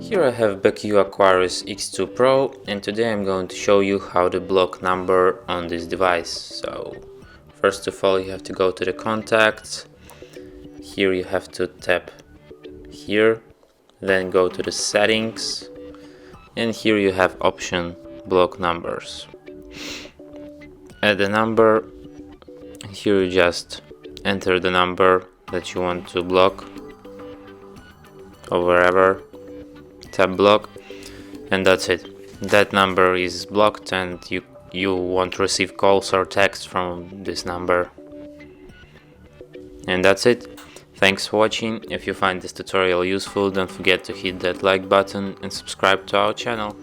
Here I have BQ Aquaris X2 Pro, and today I'm going to show you how to block number on this device. So first of all, you have to go to the contacts. Here you have to tap here, then go to the settings, and here you have option block numbers. Add a number. Here you just enter the number that you want to block, or wherever. Tap block, and that's it. That number is blocked, and you won't receive calls or texts from this number. And that's it. Thanks for watching. If you find this tutorial useful, don't forget to hit that like button and subscribe to our channel.